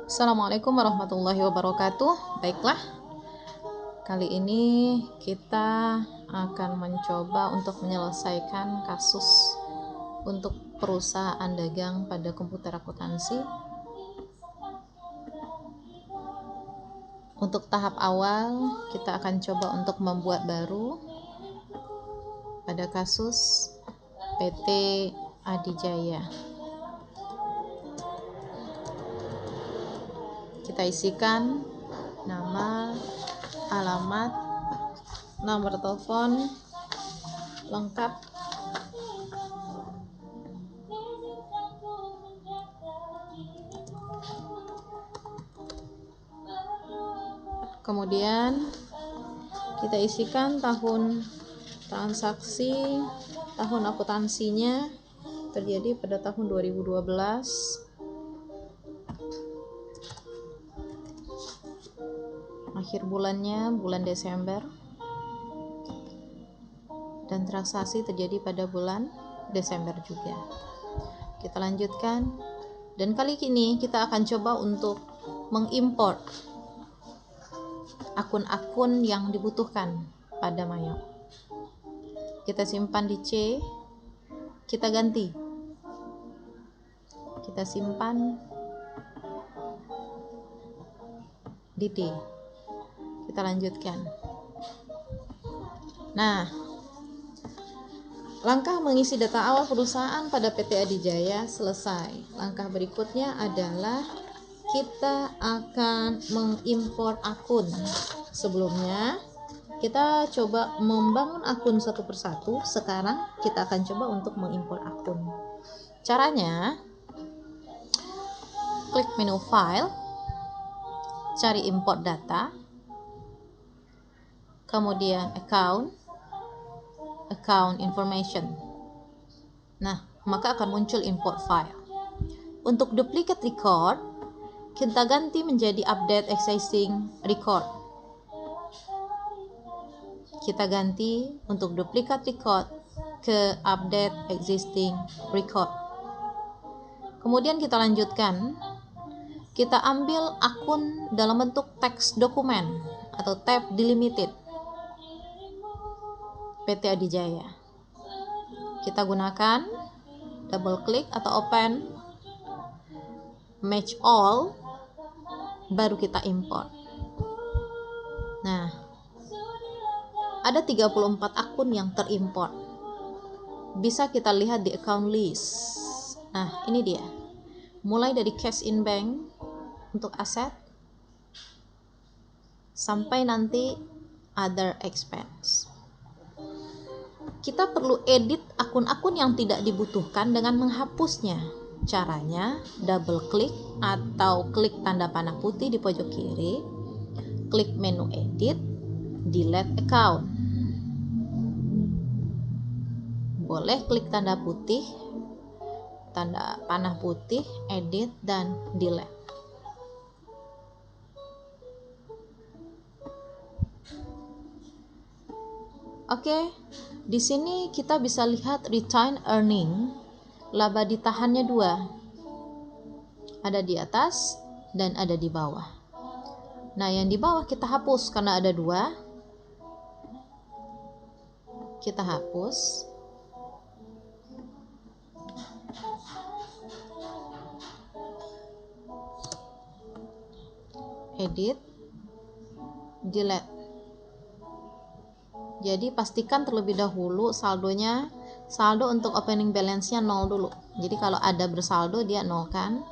Assalamualaikum warahmatullahi wabarakatuh. Baiklah, kali ini kita akan mencoba untuk menyelesaikan kasus untuk perusahaan dagang pada komputer akuntansi. Untuk tahap awal, kita akan coba untuk membuat baru pada kasus PT Adijaya. Kita isikan nama, alamat, nomor telepon lengkap, kemudian kita isikan tahun transaksi, tahun akuntansinya terjadi pada tahun 2012, akhir bulannya bulan Desember, dan transaksi terjadi pada bulan Desember juga. Kita lanjutkan, dan kali ini kita akan coba untuk mengimport akun-akun yang dibutuhkan pada Mayo. Kita simpan di C, kita ganti, kita simpan di D. Kita lanjutkan. Nah, langkah mengisi data awal perusahaan pada PT Adijaya selesai. Langkah berikutnya adalah kita akan mengimpor akun. Sebelumnya kita coba membangun akun satu persatu. Sekarang kita akan coba untuk mengimpor akun. Caranya, klik menu file, cari import data, kemudian account information. Nah, maka akan muncul import file. Untuk duplicate record, kita ganti menjadi update existing record. Kita ganti untuk duplicate record ke update existing record. Kemudian kita lanjutkan. Kita ambil akun dalam bentuk teks dokumen atau tab delimited PT Adijaya. Kita gunakan double klik atau open match all, baru kita import. Nah, ada 34 akun yang terimport. Bisa kita lihat di account list. Nah, ini dia. Mulai dari cash in bank untuk aset sampai nanti other expense. Kita perlu edit akun-akun yang tidak dibutuhkan dengan menghapusnya. Caranya, double klik atau klik tanda panah putih di pojok kiri, klik menu edit, delete account. Boleh klik tanda putih, tanda panah putih, edit, dan delete. Oke, di sini kita bisa lihat retain earning, laba ditahannya 2. Ada di atas dan ada di bawah. Nah, yang di bawah kita hapus karena ada 2. Kita hapus. Edit, delete. Jadi pastikan terlebih dahulu saldo untuk opening balance-nya 0 dulu. Jadi kalau ada bersaldo dia 0 kan.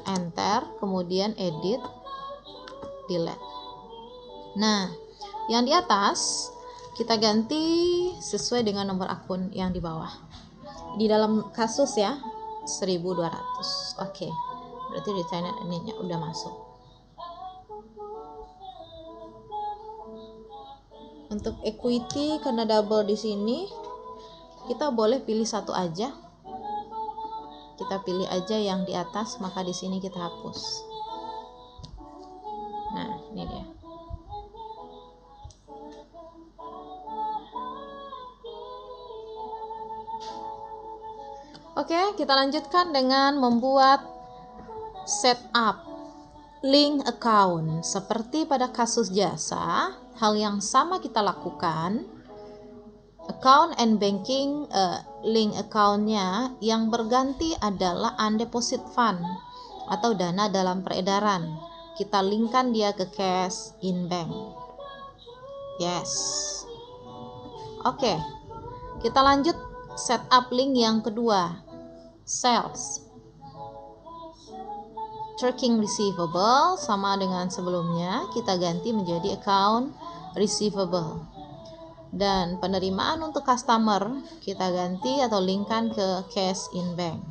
Enter, kemudian edit, delete. Nah, yang di atas kita ganti sesuai dengan nomor akun yang di bawah. Di dalam kasus ya 1200. Oke. Berarti retainer ini udah masuk. Untuk equity karena double di sini, kita boleh pilih satu aja. Kita pilih aja yang di atas, maka di sini kita hapus. Nah, ini dia. Oke, kita lanjutkan dengan membuat setup. link account. Seperti pada kasus jasa, hal yang sama kita lakukan. Account and banking link account-nya yang berganti adalah undeposit fund atau dana dalam peredaran. Kita linkkan dia ke cash in bank. Yes. Oke. Kita lanjut setup link yang kedua. Sales. Tracking receivable sama dengan sebelumnya, kita ganti menjadi account receivable. Dan penerimaan untuk customer kita ganti atau linkkan ke cash in bank.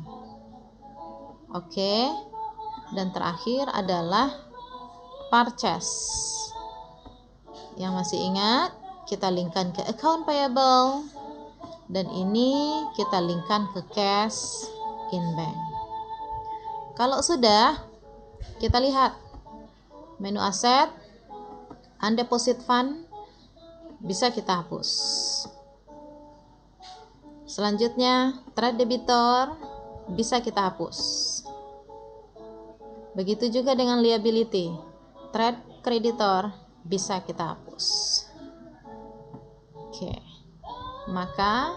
Oke. Dan terakhir adalah purchase. Yang masih ingat, kita linkkan ke account payable. Dan ini kita linkkan ke cash in bank. Kalau sudah, kita lihat menu aset, undeposit fund, bisa kita hapus. Selanjutnya, trade debitor, bisa kita hapus. Begitu juga dengan liability, trade creditor, bisa kita hapus. Oke, maka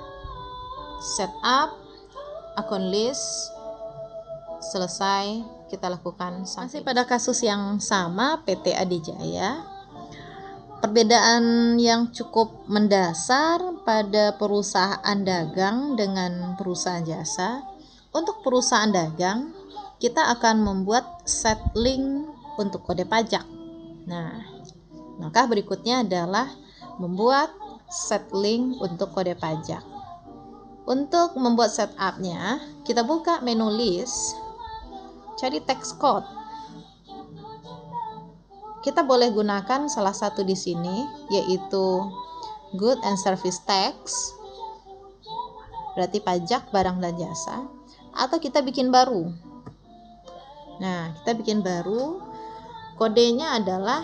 setup account list selesai kita lakukan. Masih pada kasus yang sama PT Adijaya. Perbedaan yang cukup mendasar pada perusahaan dagang dengan perusahaan jasa. Untuk perusahaan dagang, kita akan membuat set link untuk kode pajak. Nah, maka berikutnya adalah membuat set link untuk kode pajak. Untuk membuat setup-nya, kita buka menu list, cari text code. Kita boleh gunakan salah satu di sini, yaitu Good and Service Tax, berarti pajak barang dan jasa, atau kita bikin baru. Nah, kita bikin baru, kodenya adalah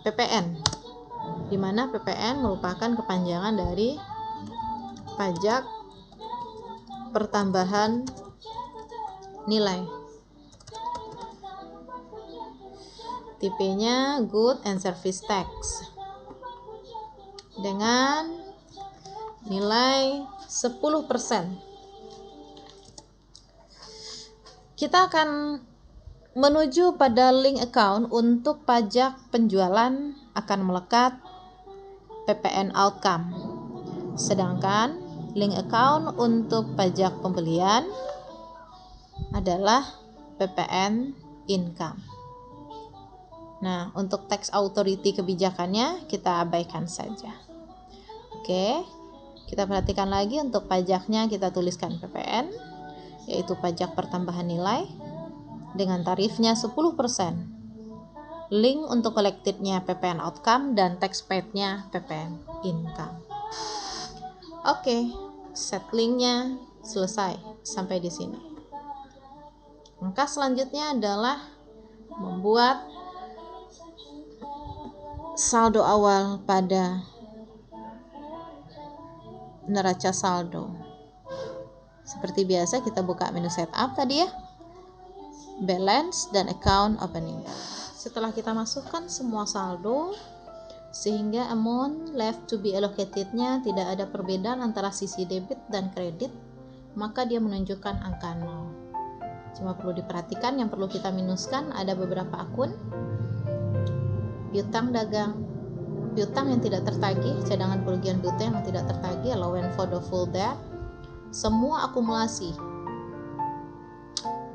PPN, di mana PPN merupakan kepanjangan dari pajak pertambahan nilai. Tipenya Good and Service Tax dengan nilai 10%. Kita akan menuju pada link account untuk pajak penjualan akan melekat PPN outcome. Sedangkan link account untuk pajak pembelian adalah PPN income. Nah, untuk tax authority kebijakannya kita abaikan saja. Oke, kita perhatikan lagi untuk pajaknya kita tuliskan PPN, yaitu pajak pertambahan nilai dengan tarifnya 10%. Link untuk collected-nya PPN outcome dan tax paid-nya PPN income. Oke, set link-nya selesai sampai di sini. Langkah selanjutnya adalah membuat saldo awal pada neraca saldo. Seperti biasa kita buka menu setup tadi ya, balance dan account opening. Setelah kita masukkan semua saldo sehingga amount left to be allocated-nya tidak ada perbedaan antara sisi debit dan kredit, maka dia menunjukkan angka 0. Cuma perlu diperhatikan, yang perlu kita minuskan ada beberapa akun. Piutang dagang, piutang yang tidak tertagih, cadangan kerugian piutang yang tidak tertagih, allowance for the full debt, semua akumulasi,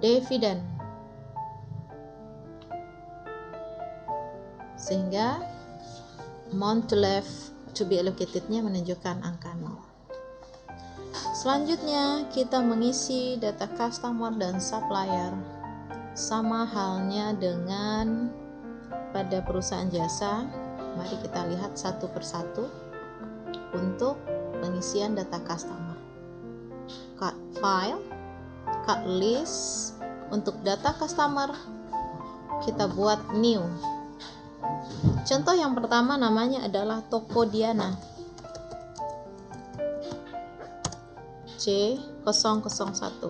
dividen, sehingga amount left to be allocated-nya menunjukkan angka 0. Selanjutnya kita mengisi data customer dan supplier, sama halnya dengan pada perusahaan jasa. Mari kita lihat satu persatu untuk pengisian data customer. Cut file, cut list. Untuk data customer kita buat new. Contoh yang pertama namanya adalah Toko Diana C001.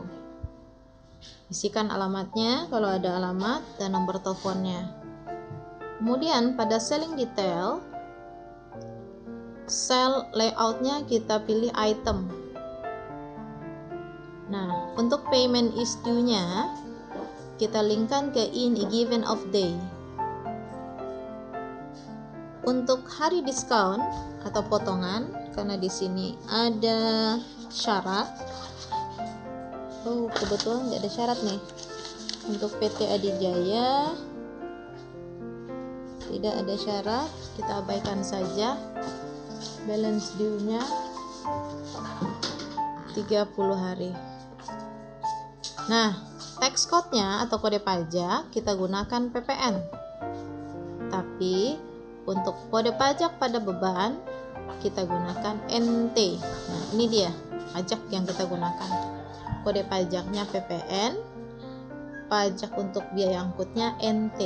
Di isikan alamatnya kalau ada alamat dan nomor teleponnya. Kemudian pada selling detail, sel layoutnya kita pilih item. Nah, untuk payment is due-nya kita linkkan ke in a given of day. Untuk hari diskon atau potongan, karena di sini ada syarat. Oh, kebetulan nggak ada syarat nih. Untuk PT Adijaya tidak ada syarat, kita abaikan saja. Balance due-nya 30 hari. Nah, tax code-nya atau kode pajak kita gunakan PPN. Tapi untuk kode pajak pada beban kita gunakan NT. Nah, ini dia pajak yang kita gunakan. Kode pajaknya PPN, pajak untuk biaya angkutnya NT.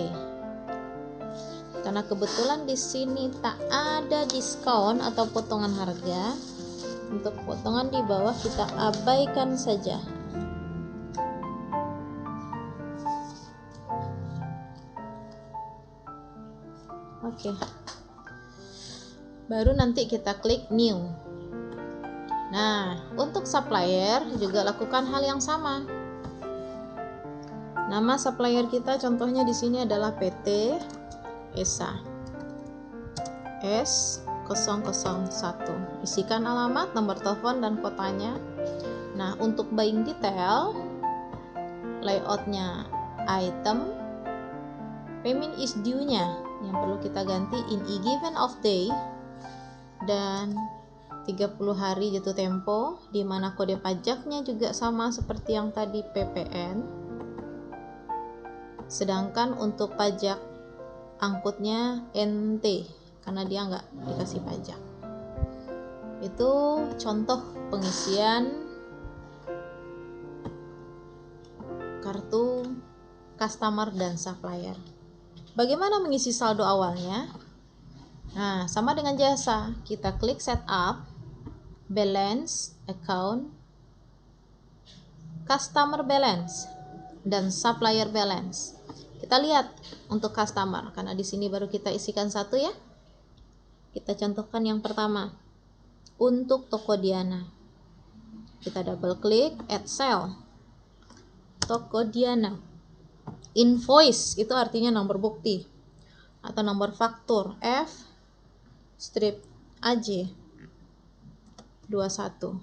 Karena kebetulan di sini tak ada diskon atau potongan harga, untuk potongan di bawah kita abaikan saja. Oke. Baru nanti kita klik new. Nah, untuk supplier juga lakukan hal yang sama. Nama supplier kita contohnya di sini adalah PT ESA S001. Isikan alamat, nomor telepon dan kotanya. Nah, untuk buying detail, layoutnya item, payment is due-nya yang perlu kita ganti in a given of day, dan 30 hari jatuh tempo, di mana kode pajaknya juga sama seperti yang tadi PPN. Sedangkan untuk pajak angkutnya NT karena dia nggak dikasih pajak. Itu contoh pengisian kartu customer dan supplier. Bagaimana mengisi saldo awalnya? Nah, sama dengan jasa, kita klik setup, balance, account, customer balance, dan supplier balance. Kita lihat untuk customer, karena di sini baru kita isikan satu ya. Kita contohkan yang pertama, untuk Tokodiana. Kita double klik, add cell, Tokodiana. Invoice itu artinya nomor bukti atau nomor faktur F strip AJ 21.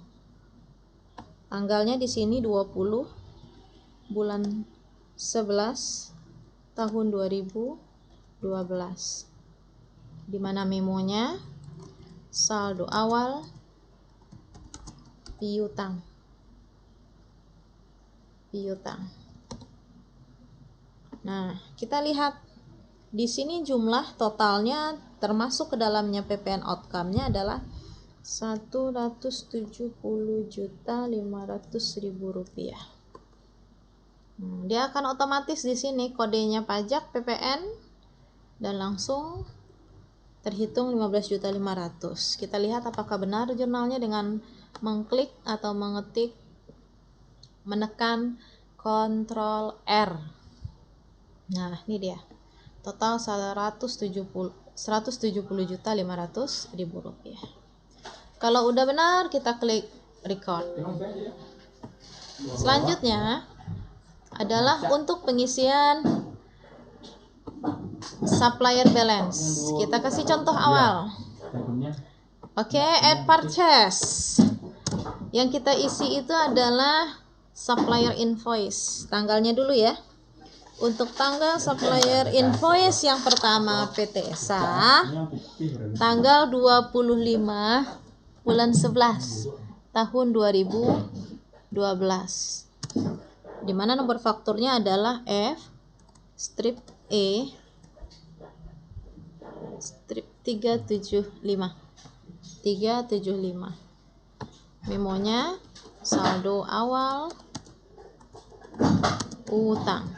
Tanggalnya di sini 20 bulan 11 tahun 2012. Di mana memonya saldo awal piutang. Nah, kita lihat di sini jumlah totalnya termasuk ke dalamnya PPN outcome-nya adalah 170.500.000 rupiah. Dia akan otomatis di sini kodenya pajak PPN dan langsung terhitung 15.500.000. Kita lihat apakah benar jurnalnya dengan mengklik atau menekan Ctrl R. Nah, ini dia. Total 170.500.000 rupiah. Kalau udah benar, kita klik record. Selanjutnya adalah untuk pengisian supplier balance. Kita kasih contoh awal. Oke, add purchase. Yang kita isi itu adalah supplier invoice. Tanggalnya dulu ya. Untuk tanggal supplier invoice yang pertama PT ESA tanggal 25 bulan 11 tahun 2012, dimana nomor fakturnya adalah F strip E strip 375. Memonya saldo awal utang,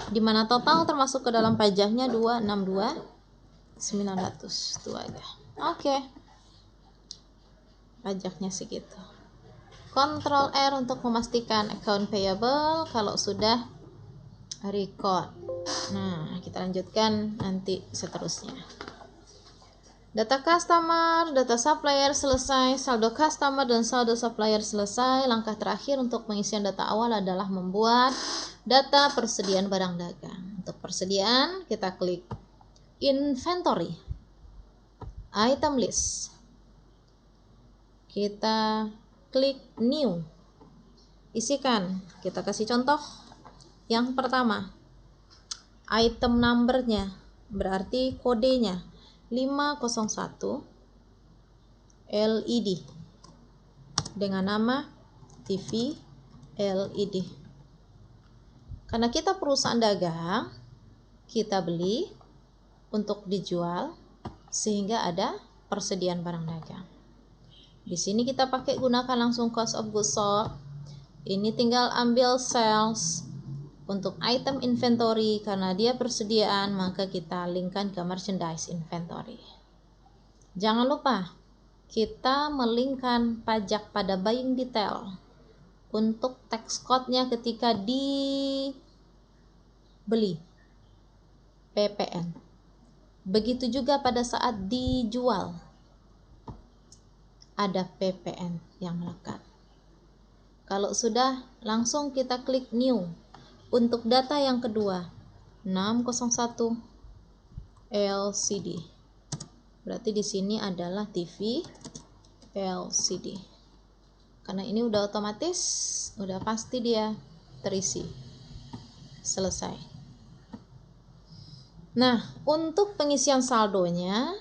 dimana total termasuk ke dalam pajaknya 262.900 itu aja. Oke, pajaknya segitu. Ctrl R untuk memastikan account payable kalau sudah record. Nah, kita lanjutkan nanti seterusnya. Data customer, data supplier selesai, saldo customer dan saldo supplier selesai. Langkah terakhir untuk pengisian data awal adalah membuat data persediaan barang dagang. Untuk persediaan, kita klik inventory, item list. Kita klik new. Isikan. Kita kasih contoh. Yang pertama, item numbernya, berarti kodenya 501 LED dengan nama TV LED. Karena kita perusahaan dagang, kita beli untuk dijual sehingga ada persediaan barang dagang. Di sini kita pakai gunakan langsung cost of goods sold. Ini tinggal ambil sales. Untuk item inventory, karena dia persediaan, maka kita linkkan ke merchandise inventory. Jangan lupa, kita melinkkan pajak pada buying detail untuk tax code-nya ketika dibeli, PPN. Begitu juga pada saat dijual, ada PPN yang melekat. Kalau sudah, langsung kita klik new. Untuk data yang kedua, 601 LCD. Berarti di sini adalah TV LCD. Karena ini udah otomatis, udah pasti dia terisi. Selesai. Nah, untuk pengisian saldonya,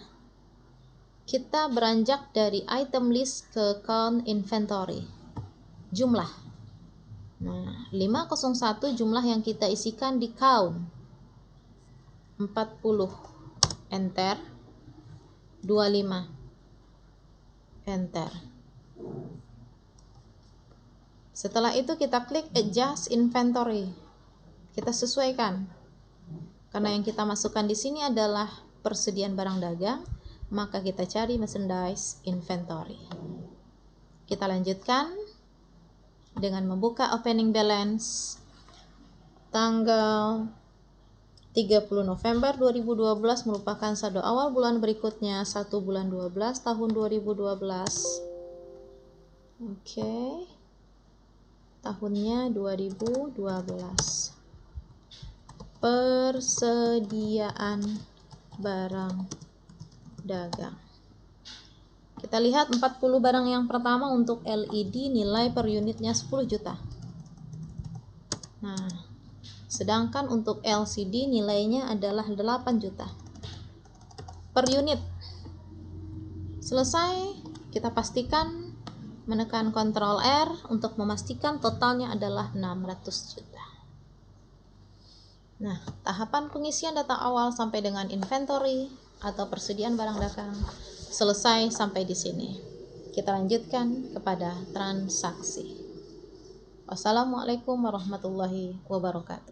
kita beranjak dari item list ke count inventory. Jumlah. Nah, 501 jumlah yang kita isikan di count 40, enter. 25, enter. Setelah itu kita klik adjust inventory. Kita sesuaikan. Karena yang kita masukkan di sini adalah persediaan barang dagang, maka kita cari merchandise inventory. Kita lanjutkan dengan membuka opening balance tanggal 30 November 2012 merupakan saldo awal bulan berikutnya 1 bulan 12 tahun 2012. Oke. Tahunnya 2012. Persediaan barang dagang. Kita lihat 40 barang yang pertama untuk LED nilai per unitnya 10 juta. Nah, sedangkan untuk LCD nilainya adalah 8 juta per unit. Selesai, kita pastikan menekan Ctrl R untuk memastikan totalnya adalah 600 juta. Nah, tahapan pengisian data awal sampai dengan inventory atau persediaan barang dagang selesai sampai di sini. Kita lanjutkan kepada transaksi. Wassalamualaikum warahmatullahi wabarakatuh.